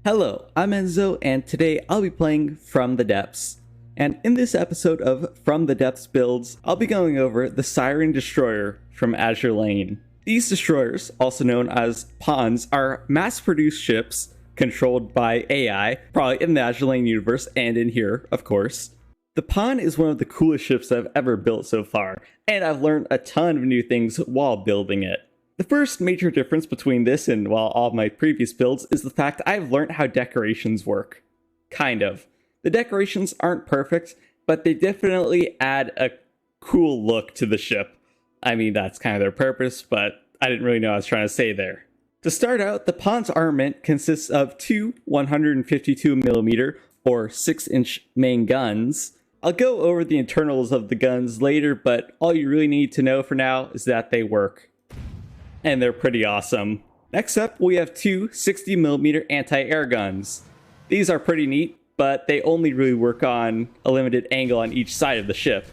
Hello, I'm Enzo, and today I'll be playing From the Depths. And in this episode of From the Depths builds, I'll be going over the Siren destroyer from Azur Lane. These destroyers, also known as pawns, are mass-produced ships controlled by AI, probably in the Azur Lane universe and in here, of course. The pawn is one of the coolest ships I've ever built so far, and I've learned a ton of new things while building it. The first major difference between this and, well, all of my previous builds is the fact I've learned how decorations work. Kind of. The decorations aren't perfect, but they definitely add a cool look to the ship. I mean, that's kind of their purpose, but I didn't really know what I was trying to say there. To start out, the pawn's armament consists of two 152mm or 6-inch main guns. I'll go over the internals of the guns later, but all you really need to know for now is that they work. And they're pretty awesome. Next up, we have two 60mm anti-air guns. These are pretty neat, but they only really work on a limited angle on each side of the ship.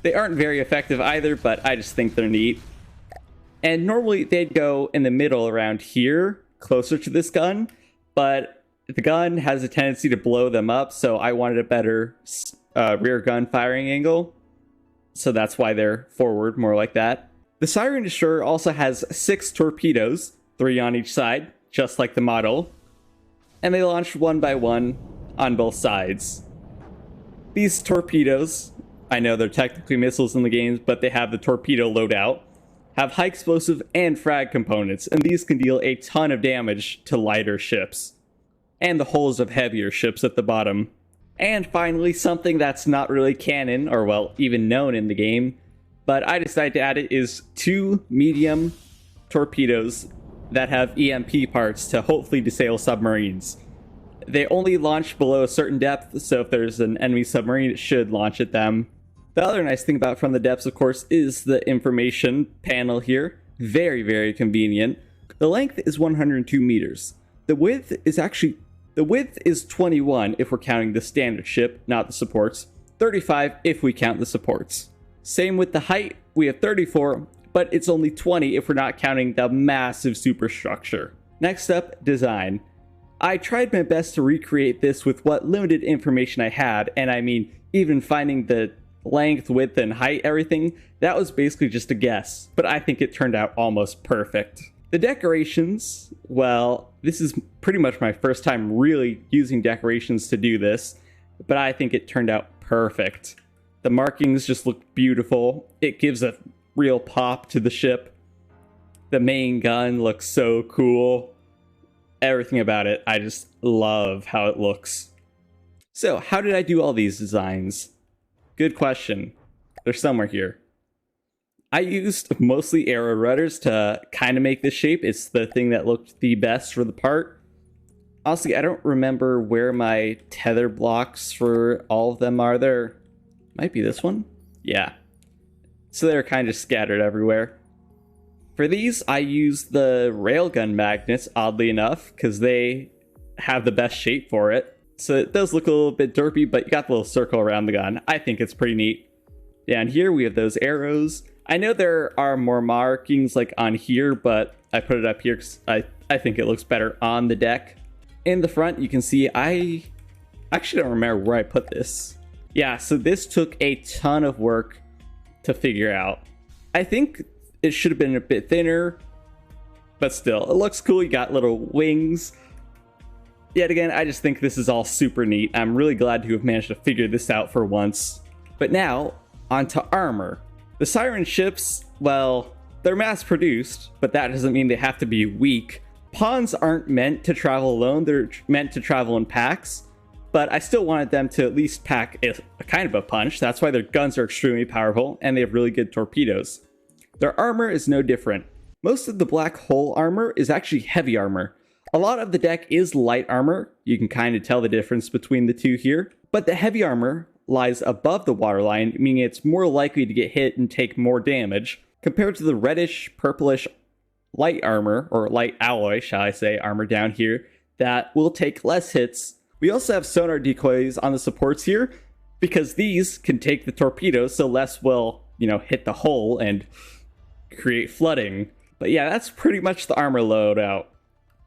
They aren't very effective either, but I just think they're neat. And normally they'd go in the middle around here, closer to this gun, but the gun has a tendency to blow them up, so I wanted a better rear gun firing angle. So that's why they're forward, more like that. The Siren destroyer also has 6 torpedoes, 3 on each side, just like the model, and they launch one by one on both sides. These torpedoes, I know they're technically missiles in the games, but they have the torpedo loadout, have high explosive and frag components, and these can deal a ton of damage to lighter ships, and the hulls of heavier ships at the bottom. And finally, something that's not really canon, or well, even known in the game, but I decided to add it, is 2 medium torpedoes that have EMP parts to hopefully disable submarines. They only launch below a certain depth, so if there's an enemy submarine, it should launch at them. The other nice thing about From the Depths, of course, is the information panel here. Very, very convenient. The length is 102 meters. The width is 21 if we're counting the standard ship, not the supports. 35 if we count the supports. Same with the height, we have 34, but it's only 20 if we're not counting the massive superstructure. Next up, design. I tried my best to recreate this with what limited information I had, and I mean, even finding the length, width, and height, everything, that was basically just a guess, but I think it turned out almost perfect. The decorations, well, this is pretty much my first time really using decorations to do this, but I think it turned out perfect. The markings just look beautiful. It gives a real pop to the ship. The main gun looks so cool. Everything about it, I just love how it looks. So, how did I do all these designs? Good question. They're somewhere here. I used mostly arrow rudders to kind of make this shape. It's the thing that looked the best for the part. Honestly, I don't remember where my tether blocks for all of them are. There might be this one. Yeah. So they're kind of scattered everywhere. For these, I used the railgun magnets, oddly enough, because they have the best shape for it. So it does look a little bit derpy, but you got the little circle around the gun. I think it's pretty neat. Down here, we have those arrows. I know there are more markings like on here, but I put it up here because I think it looks better on the deck. In the front, you can see I actually don't remember where I put this. Yeah, so this took a ton of work to figure out. I think it should have been a bit thinner, but still, it looks cool. You got little wings. Yet again, I just think this is all super neat. I'm really glad to have managed to figure this out for once. But now, onto armor. The Siren ships, well, they're mass-produced, but that doesn't mean they have to be weak. Pawns aren't meant to travel alone. They're meant to travel in packs. But I still wanted them to at least pack a kind of a punch. That's why their guns are extremely powerful, and they have really good torpedoes. Their armor is no different. Most of the black hole armor is actually heavy armor. A lot of the deck is light armor. You can kind of tell the difference between the two here. But the heavy armor lies above the waterline, meaning it's more likely to get hit and take more damage, compared to the reddish, purplish light armor, or light alloy, shall I say, armor down here, that will take less hits. We also have sonar decoys on the supports here, because these can take the torpedoes, so less will, hit the hull and create flooding. But yeah, that's pretty much the armor loadout.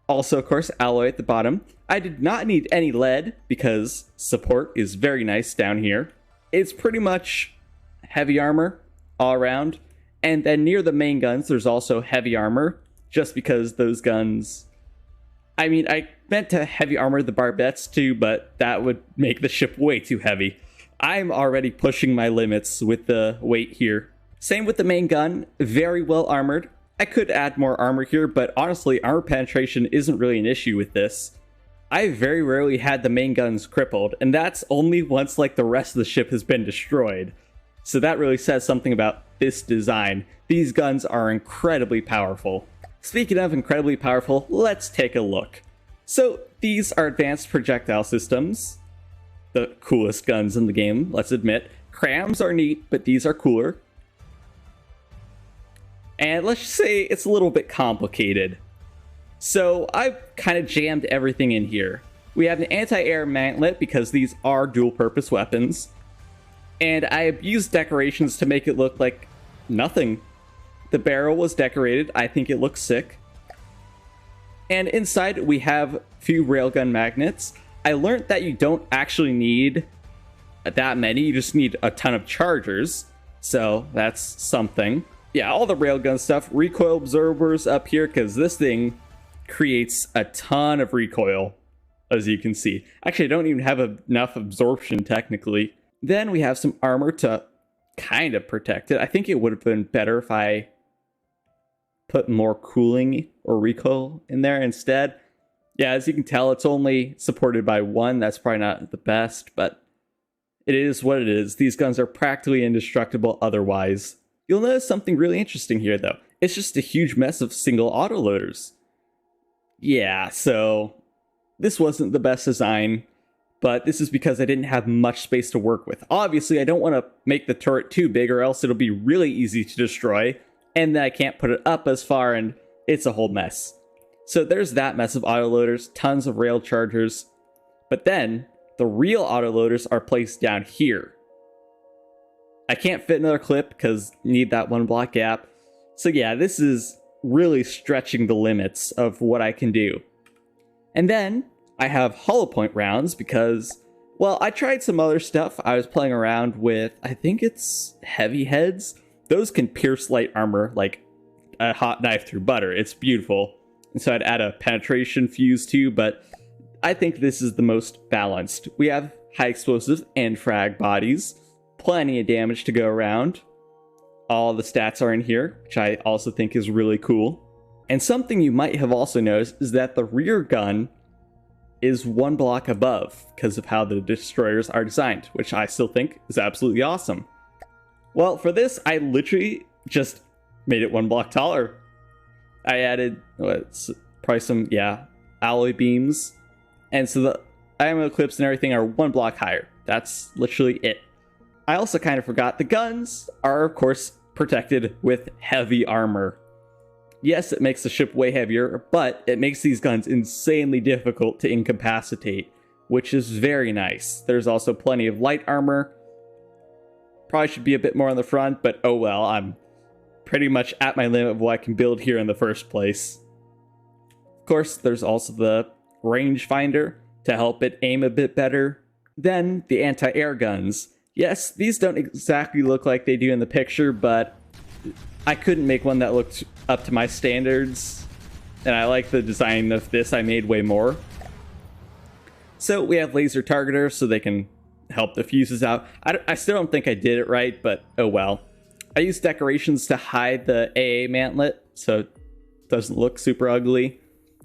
Also, of course, alloy at the bottom. I did not need any lead because support is very nice down here. It's pretty much heavy armor all around. And then near the main guns, there's also heavy armor, just because those guns... I mean, I meant to heavy armor the barbettes too, but that would make the ship way too heavy. I'm already pushing my limits with the weight here. Same with the main gun, very well armored. I could add more armor here, but honestly, armor penetration isn't really an issue with this. I very rarely had the main guns crippled, and that's only once like the rest of the ship has been destroyed. So that really says something about this design. These guns are incredibly powerful. Speaking of incredibly powerful, let's take a look. So these are advanced projectile systems. The coolest guns in the game, let's admit. Crams are neat, but these are cooler. And let's just say it's a little bit complicated. So I've kind of jammed everything in here. We have an anti-air mantlet because these are dual-purpose weapons. And I have used decorations to make it look like nothing. The barrel was decorated. I think it looks sick. And inside we have a few railgun magnets. I learned that you don't actually need that many. You just need a ton of chargers. So that's something. Yeah, all the railgun stuff. Recoil absorbers up here because this thing creates a ton of recoil, as you can see. Actually, I don't even have enough absorption technically. Then we have some armor to kind of protect it. I think it would have been better if I put more cooling or recoil in there instead. Yeah, as you can tell, it's only supported by one. That's probably not the best, but it is what it is. These guns are practically indestructible otherwise. You'll notice something really interesting here, though. It's just a huge mess of single autoloaders. Yeah, so this wasn't the best design, but this is because I didn't have much space to work with. Obviously, I don't want to make the turret too big or else it'll be really easy to destroy, and then I can't put it up as far, and it's a whole mess. So there's that mess of autoloaders, tons of rail chargers, but then the real autoloaders are placed down here. I can't fit another clip because need that one block gap. So yeah, this is really stretching the limits of what I can do. And then I have hollow point rounds because, well, I tried some other stuff. I was playing around with, I think it's heavy heads. Those can pierce light armor like a hot knife through butter. It's beautiful. And so I'd add a penetration fuse too, but I think this is the most balanced. We have high explosive and frag bodies. Plenty of damage to go around. All the stats are in here, which I also think is really cool. And something you might have also noticed is that the rear gun is one block above because of how the destroyers are designed, which I still think is absolutely awesome. Well, for this, I literally just made it one block taller. I added, probably some, alloy beams. And so the ammo clips and everything are one block higher. That's literally it. I also kind of forgot the guns are, of course, protected with heavy armor. Yes, it makes the ship way heavier, but it makes these guns insanely difficult to incapacitate, which is very nice. There's also plenty of light armor. Probably should be a bit more on the front, but oh well, I'm pretty much at my limit of what I can build here in the first place. Of course, there's also the rangefinder to help it aim a bit better. Then the anti-air guns. Yes, these don't exactly look like they do in the picture, but I couldn't make one that looked up to my standards, and I like the design of this. I made way more. So we have laser targeters so they can help the fuses out. I still don't think I did it right, but oh well. I used decorations to hide the AA mantlet so it doesn't look super ugly.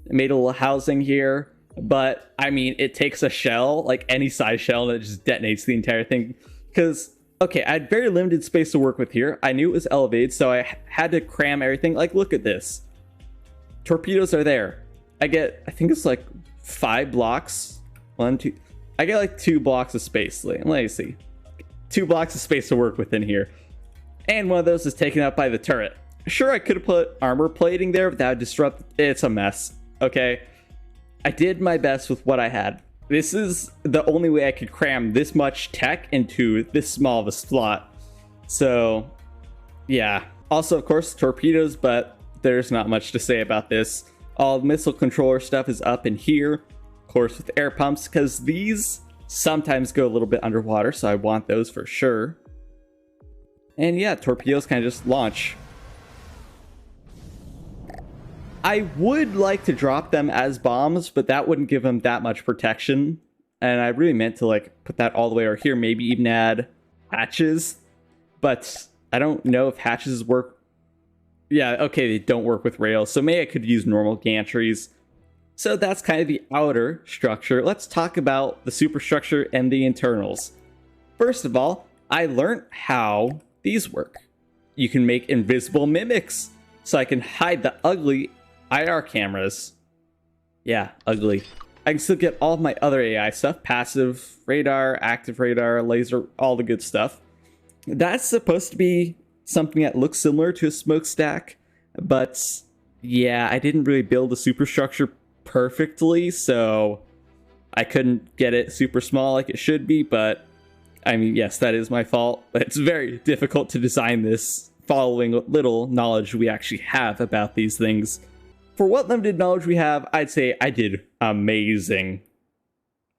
I made a little housing here, but I mean, it takes a shell, like any size shell, and it just detonates the entire thing. Because, okay, I had very limited space to work with here. I knew it was elevated, so I had to cram everything. Like, look at this. Torpedoes are there. I think it's like 5 blocks. 1, 2. I get like 2 blocks of space. Let me see. 2 blocks of space to work with in here. And one of those is taken up by the turret. Sure, I could have put armor plating there, but that would disrupt. It's a mess. Okay. I did my best with what I had. This is the only way I could cram this much tech into this small of a slot. So, yeah. Also, of course, torpedoes, but there's not much to say about this. All the missile controller stuff is up in here, of course with air pumps, because these sometimes go a little bit underwater, so I want those for sure. And yeah, torpedoes kind of just launch. I would like to drop them as bombs, but that wouldn't give them that much protection. And I really meant to like put that all the way over here, maybe even add hatches. But I don't know if hatches work. Yeah, okay, they don't work with rails, so maybe I could use normal gantries. So that's kind of the outer structure. Let's talk about the superstructure and the internals. First of all, I learned how these work. You can make invisible mimics, so I can hide the ugly IR cameras. Yeah, ugly. I can still get all of my other AI stuff, passive radar, active radar, laser, all the good stuff. That's supposed to be something that looks similar to a smokestack, but yeah, I didn't really build the superstructure perfectly, so I couldn't get it super small like it should be. But I mean, yes, that is my fault. It's very difficult to design this following what little knowledge we actually have about these things. For what limited knowledge we have, I'd say I did amazing.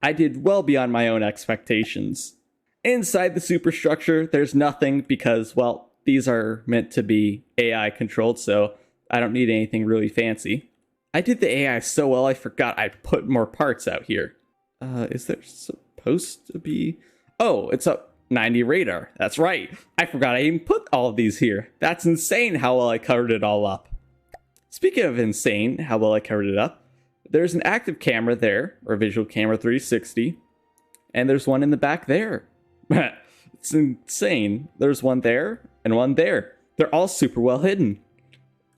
I did well beyond my own expectations. Inside the superstructure, there's nothing because, well, these are meant to be AI controlled, so I don't need anything really fancy. I did the AI so well, I forgot I'd put more parts out here. Is there supposed to be... Oh, it's a 90 radar. That's right. I forgot I even put all of these here. That's insane how well I covered it all up. Speaking of insane how well I covered it up, there's an active camera there, or visual camera 360, and there's one in the back there. It's insane. There's one there and one there. They're all super well hidden.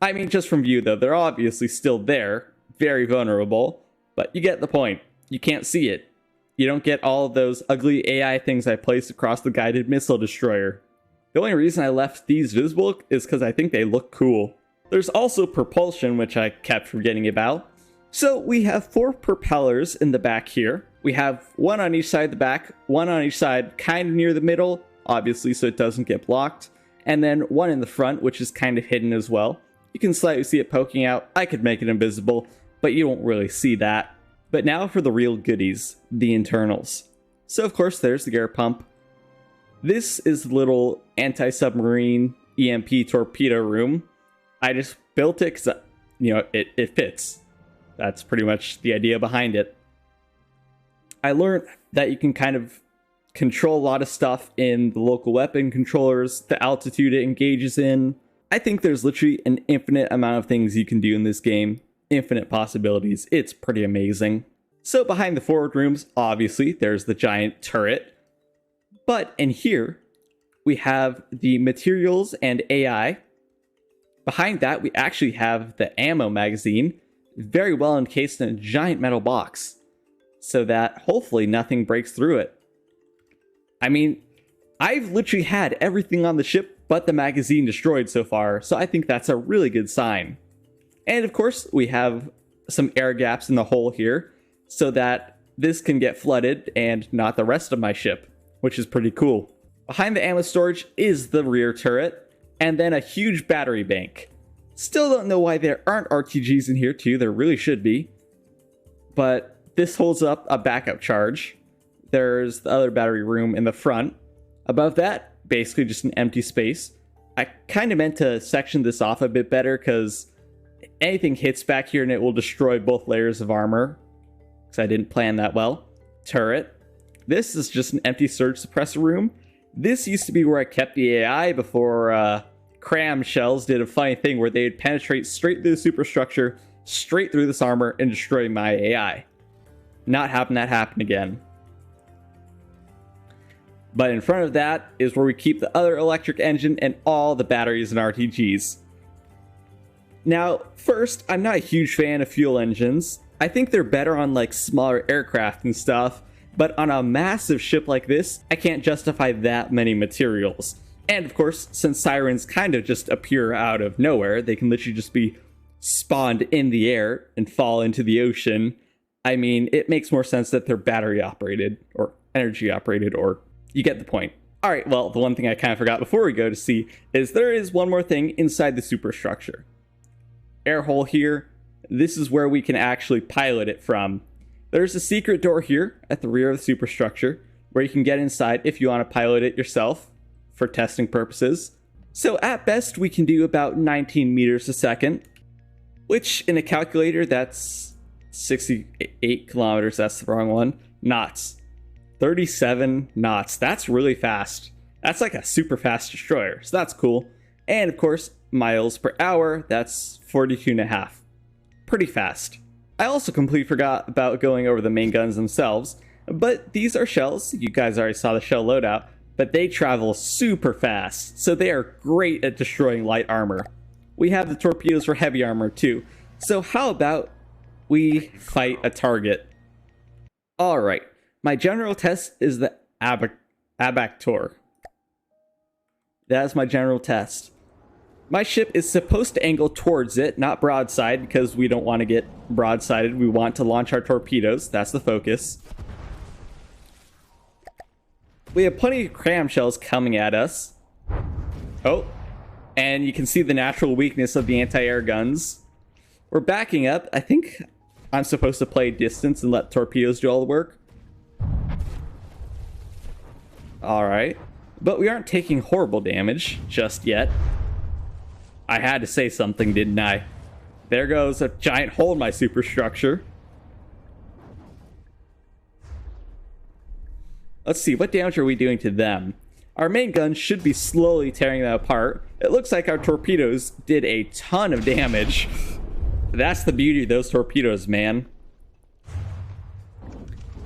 I mean, just from view though, they're obviously still there, very vulnerable, but you get the point. You can't see it. You don't get all of those ugly AI things I placed across the guided missile destroyer. The only reason I left these visible is because I think they look cool. There's also propulsion, which I kept forgetting about. So we have 4 propellers in the back here. We have one on each side of the back, one on each side kind of near the middle, obviously so it doesn't get blocked, and then one in the front, which is kind of hidden as well. You can slightly see it poking out. I could make it invisible, but you won't really see that. But now for the real goodies, the internals. So of course there's the air pump. This is the little anti-submarine EMP torpedo room. I just built it because, it fits. That's pretty much the idea behind it. I learned that you can kind of control a lot of stuff in the local weapon controllers, the altitude it engages in. I think there's literally an infinite amount of things you can do in this game. Infinite possibilities. It's pretty amazing. So behind the forward rooms, obviously, there's the giant turret. But in here, we have the materials and AI. Behind that, we actually have the ammo magazine, very well encased in a giant metal box, so that hopefully nothing breaks through it. I mean, I've literally had everything on the ship but the magazine destroyed so far, so I think that's a really good sign. And of course, we have some air gaps in the hull here, so that this can get flooded and not the rest of my ship, which is pretty cool. Behind the ammo storage is the rear turret, and then a huge battery bank. Still don't know why there aren't RTGs in here too, there really should be. But this holds up a backup charge. There's the other battery room in the front. Above that, basically just an empty space. I kind of meant to section this off a bit better because anything hits back here and it will destroy both layers of armor. Because I didn't plan that well. Turret. This is just an empty surge suppressor room. This used to be where I kept the AI before cram shells did a funny thing where they'd penetrate straight through the superstructure, straight through this armor, and destroy my AI. Not having that happen again. But in front of that is where we keep the other electric engine and all the batteries and RTGs. Now, first, I'm not a huge fan of fuel engines. I think they're better on like smaller aircraft and stuff, but on a massive ship like this, I can't justify that many materials. And of course, since Sirens kind of just appear out of nowhere, they can literally just be spawned in the air and fall into the ocean. I mean, it makes more sense that they're battery operated or energy operated, or you get the point. All right, well, the one thing I kind of forgot before we go to see is there is one more thing inside the superstructure. Air hole here. this is where we can actually pilot it from. There's a secret door here at the rear of the superstructure where you can get inside if you want to pilot it yourself for testing purposes. So at best, we can do about 19 meters a second, which in a calculator, that's 68 kilometers. That's the wrong one. Knots. 37 knots. That's really fast. That's like a super fast destroyer. So that's cool. And of course, miles per hour. That's 42.5. Pretty fast. I also completely forgot about going over the main guns themselves, but these are shells. You guys already saw the shell loadout, but they travel super fast, so they are great at destroying light armor. We have the torpedoes for heavy armor too, so how about we fight a target? Alright, my general test is the abactor. That is my general test. My ship is supposed to angle towards it, not broadside, because we don't want to get broadsided. We want to launch our torpedoes. That's the focus. We have plenty of cram shells coming at us. Oh, and you can see the natural weakness of the anti-air guns. We're backing up. I think I'm supposed to play distance and let torpedoes do all the work. Alright. But we aren't taking horrible damage just yet. I had to say something, didn't I? There goes a giant hole in my superstructure. Let's see, what damage are we doing to them? Our main gun should be slowly tearing them apart. It looks like our torpedoes did a ton of damage. That's the beauty of those torpedoes, man.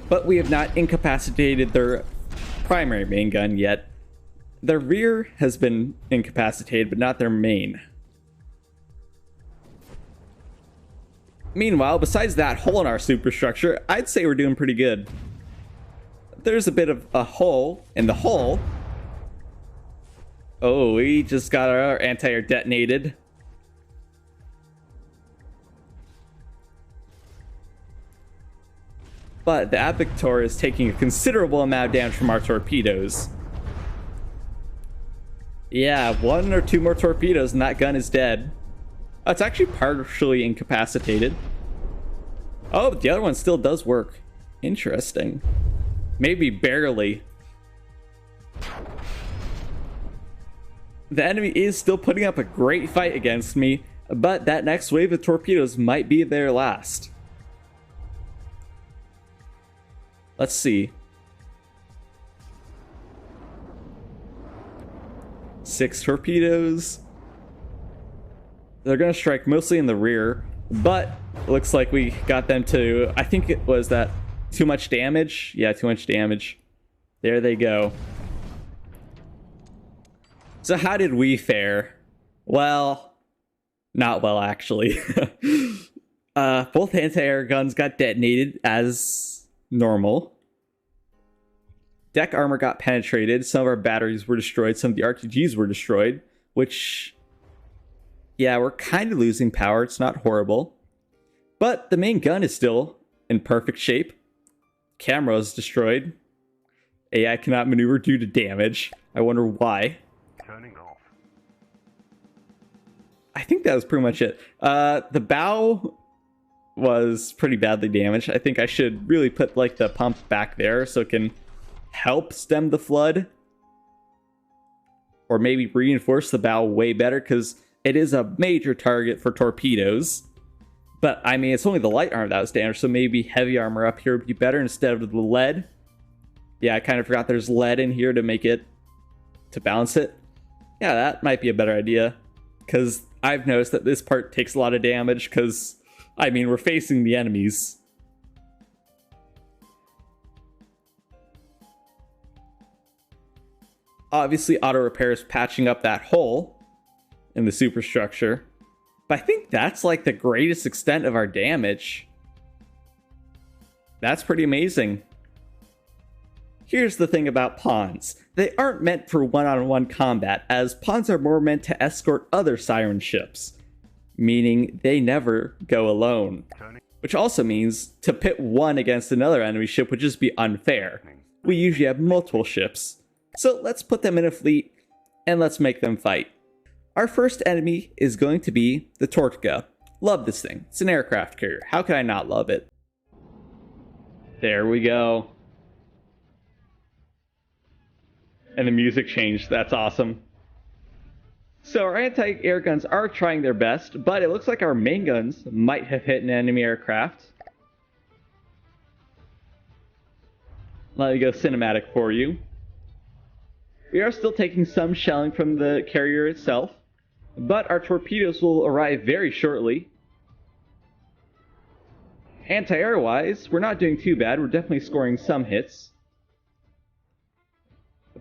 But we have not incapacitated their primary main gun yet. Their rear has been incapacitated, but not their main. Meanwhile, besides that hole in our superstructure, I'd say we're doing pretty good. There's a bit of a hole in the hull. Oh, we just got our anti-air detonated. But the abactor is taking a considerable amount of damage from our torpedoes. Yeah, 1 or 2 more torpedoes and that gun is dead. Oh, it's actually partially incapacitated. Oh, but the other one still does work. Interesting. Maybe barely. The enemy is still putting up a great fight against me, but that next wave of torpedoes might be their last. Let's see. 6 torpedoes. They're going to strike mostly in the rear, but looks like we got them to, I think it was that too much damage. Yeah, too much damage. There they go. So how did we fare? Well, not well, actually. Both anti-air guns got detonated as normal. Deck armor got penetrated. Some of our batteries were destroyed. Some of the RTGs were destroyed, which, yeah, we're kind of losing power. It's not horrible. But the main gun is still in perfect shape. Camera is destroyed. AI cannot maneuver due to damage. I wonder why. Turning off. I think that was pretty much it. The bow was pretty badly damaged. I think I should really put like the pump back there so it can help stem the flood. Or maybe reinforce the bow way better because it is a major target for torpedoes. But I mean, it's only the light armor that was damaged, so maybe heavy armor up here would be better instead of the lead. Yeah, I kind of forgot there's lead in here to make it, to balance it. Yeah, that might be a better idea. Because I've noticed that this part takes a lot of damage because, I mean, we're facing the enemies. Obviously, auto repair is patching up that hole in the superstructure. But I think that's like the greatest extent of our damage. That's pretty amazing. Here's the thing about pawns. They aren't meant for one-on-one combat, as pawns are more meant to escort other Siren ships. Meaning they never go alone. Which also means to pit one against another enemy ship would just be unfair. We usually have multiple ships. So let's put them in a fleet and let's make them fight. Our first enemy is going to be the Tortka. Love this thing. It's an aircraft carrier. How can I not love it? There we go. And the music changed. That's awesome. So our anti-air guns are trying their best, but it looks like our main guns might have hit an enemy aircraft. Let me go cinematic for you. We are still taking some shelling from the carrier itself, but our torpedoes will arrive very shortly. Anti-air wise, we're not doing too bad. We're definitely scoring some hits.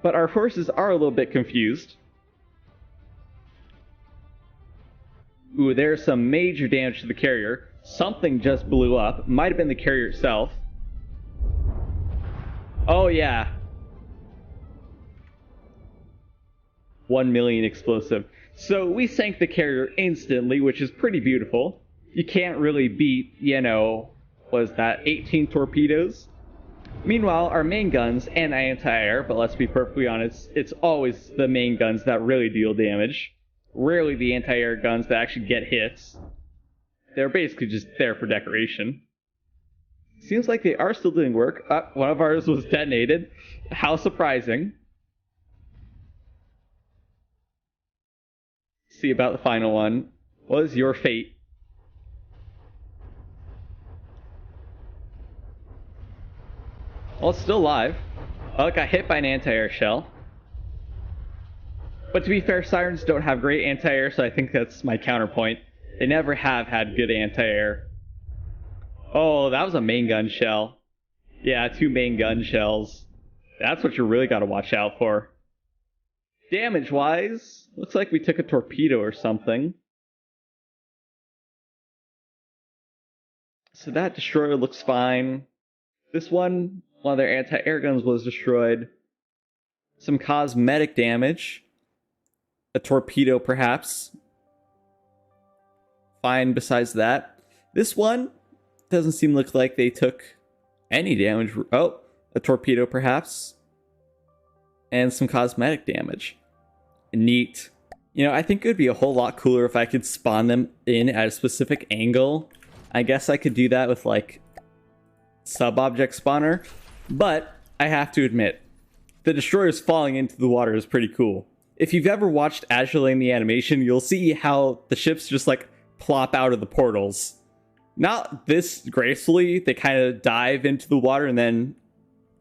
But our forces are a little bit confused. Ooh, there's some major damage to the carrier. Something just blew up. Might have been the carrier itself. Oh yeah. 1 million explosive. So we sank the carrier instantly, which is pretty beautiful. You can't really beat, you know, was that 18 torpedoes? Meanwhile, our main guns and anti-air, but let's be perfectly honest, it's always the main guns that really deal damage. Rarely the anti-air guns that actually get hits. They're basically just there for decoration. Seems like they are still doing work. One of ours was detonated. How surprising. See about the final one. What is your fate? Well, it's still alive. Oh, it got hit by an anti-air shell. But to be fair, Sirens don't have great anti-air, so I think that's my counterpoint. They never have had good anti-air. Oh, that was a main gun shell. Yeah, 2 main gun shells. That's what you really got to watch out for. Damage-wise, looks like we took a torpedo or something. So that destroyer looks fine. This one of their anti-air guns was destroyed. Some cosmetic damage. A torpedo, perhaps. Fine besides that. This one doesn't seem look like they took any damage. Oh, a torpedo, perhaps. And some cosmetic damage. Neat. You know, I think it would be a whole lot cooler if I could spawn them in at a specific angle. I guess I could do that with, like, sub-object spawner. But I have to admit, the destroyers falling into the water is pretty cool. If you've ever watched Azur Lane the animation, you'll see how the ships just, like, plop out of the portals. Not this gracefully. They kind of dive into the water and then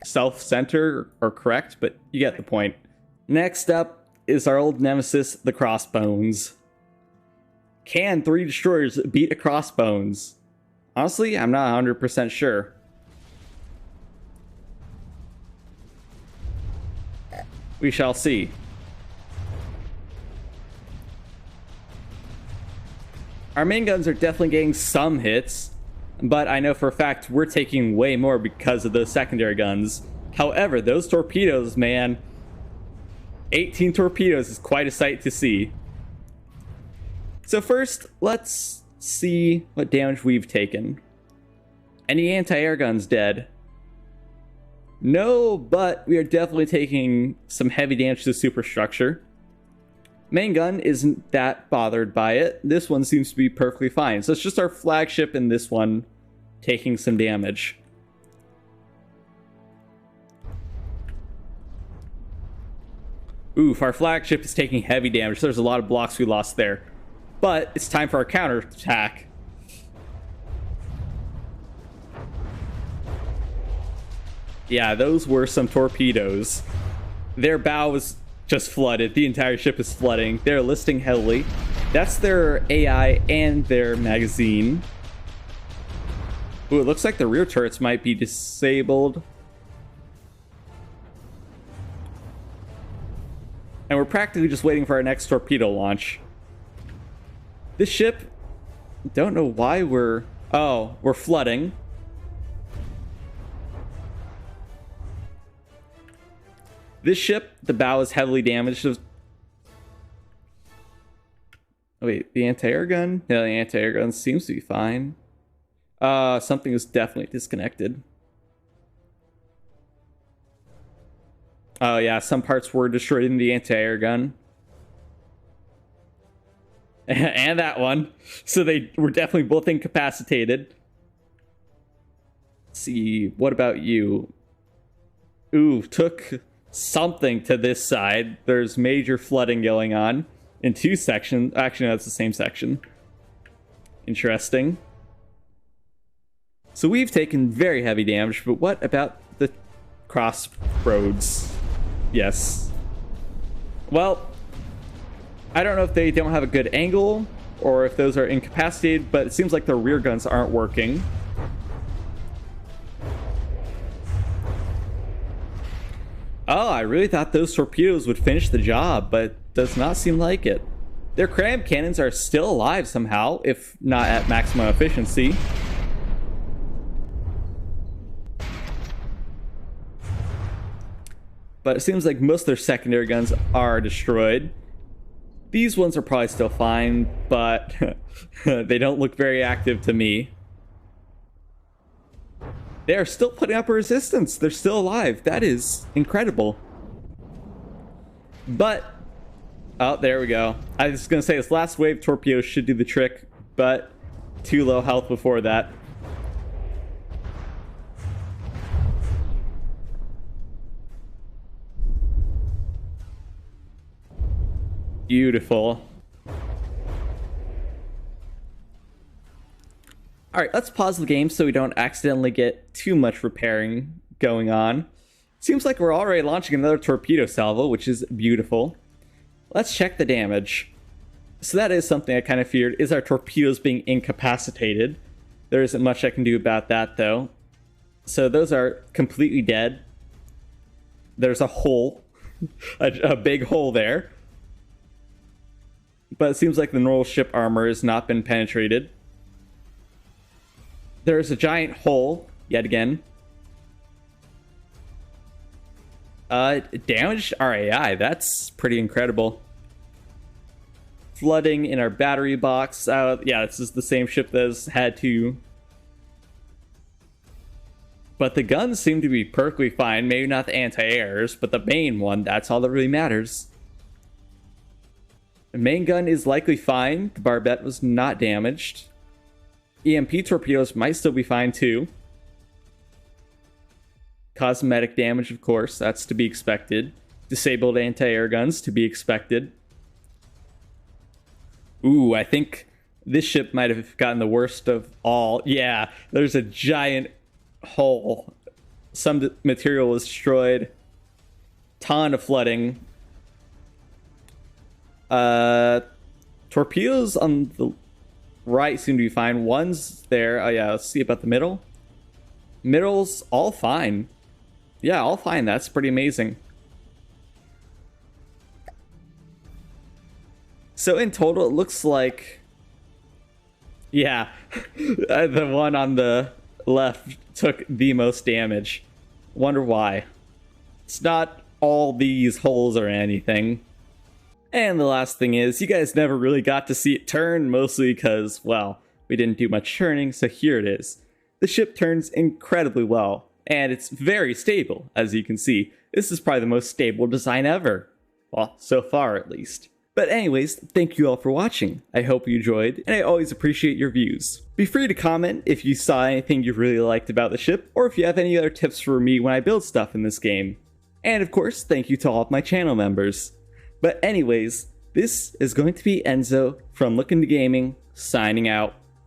self-center or correct, but you get the point. Next up is our old nemesis, the crossbones. Can 3 destroyers beat a crossbones? Honestly, I'm not 100% sure. We shall see. Our main guns are definitely getting some hits, but I know for a fact we're taking way more because of those secondary guns. However, those torpedoes, man, 18 torpedoes is quite a sight to see. So first, let's see what damage we've taken. Any anti-air guns dead? No, but we are definitely taking some heavy damage to the superstructure. Main gun isn't that bothered by it. This one seems to be perfectly fine. So it's just our flagship and this one taking some damage. Oof, our flagship is taking heavy damage. There's a lot of blocks we lost there. But it's time for our counterattack. Yeah, those were some torpedoes. Their bow was just flooded. The entire ship is flooding. They're listing heavily. That's their AI and their magazine. Ooh, it looks like the rear turrets might be disabled. And we're practically just waiting for our next torpedo launch. This ship, don't know why we're flooding. This ship, the bow is heavily damaged. Oh, wait, the anti-air gun? Yeah, the anti-air gun seems to be fine. Something is definitely disconnected. Oh yeah, some parts were destroyed in the anti-air gun. And that one. So they were definitely both incapacitated. Let's see, what about you? Ooh, took something to this side. There's major flooding going on in two sections. Actually, no, that's the same section. Interesting. So we've taken very heavy damage, but what about the crossroads? Yes. Well, I don't know if they don't have a good angle or if those are incapacitated, but it seems like the rear guns aren't working. Oh, I really thought those torpedoes would finish the job, but does not seem like it. Their cram cannons are still alive somehow, if not at maximum efficiency. But it seems like most of their secondary guns are destroyed. These ones are probably still fine, but they don't look very active to me. They are still putting up a resistance. They're still alive. That is incredible. But, oh, there we go. I was going to say this last wave torpedo should do the trick, but too low health before that. Beautiful. Alright, let's pause the game so we don't accidentally get too much repairing going on. Seems like we're already launching another torpedo salvo, which is beautiful. Let's check the damage. So that is something I kind of feared, is our torpedoes being incapacitated. There isn't much I can do about that, though. So those are completely dead. There's a hole. a big hole there. But it seems like the normal ship armor has not been penetrated. There's a giant hole, yet again. Damaged RAI, that's pretty incredible. Flooding in our battery box. Yeah, this is the same ship that has had to. But the guns seem to be perfectly fine. Maybe not the anti-airs, but the main one, that's all that really matters. The main gun is likely fine. The barbette was not damaged. EMP torpedoes might still be fine too. Cosmetic damage, of course, that's to be expected. Disabled anti-air guns, to be expected. Ooh, I think this ship might have gotten the worst of all. Yeah, there's a giant hole. Some material was destroyed. Ton of flooding. Torpedoes on the right seem to be fine. One's there. Oh yeah, let's see about the middle. Middle's all fine. Yeah, all fine. That's pretty amazing. So in total, it looks like... Yeah, the one on the left took the most damage. Wonder why. It's not all these holes or anything. And the last thing is, you guys never really got to see it turn, mostly because, well, we didn't do much turning, so here it is. The ship turns incredibly well, and it's very stable, as you can see. This is probably the most stable design ever. Well, so far at least. But anyways, thank you all for watching. I hope you enjoyed, and I always appreciate your views. Be free to comment if you saw anything you really liked about the ship, or if you have any other tips for me when I build stuff in this game. And of course, thank you to all of my channel members. But anyways, this is going to be Enzo from LookIntoGaming, signing out.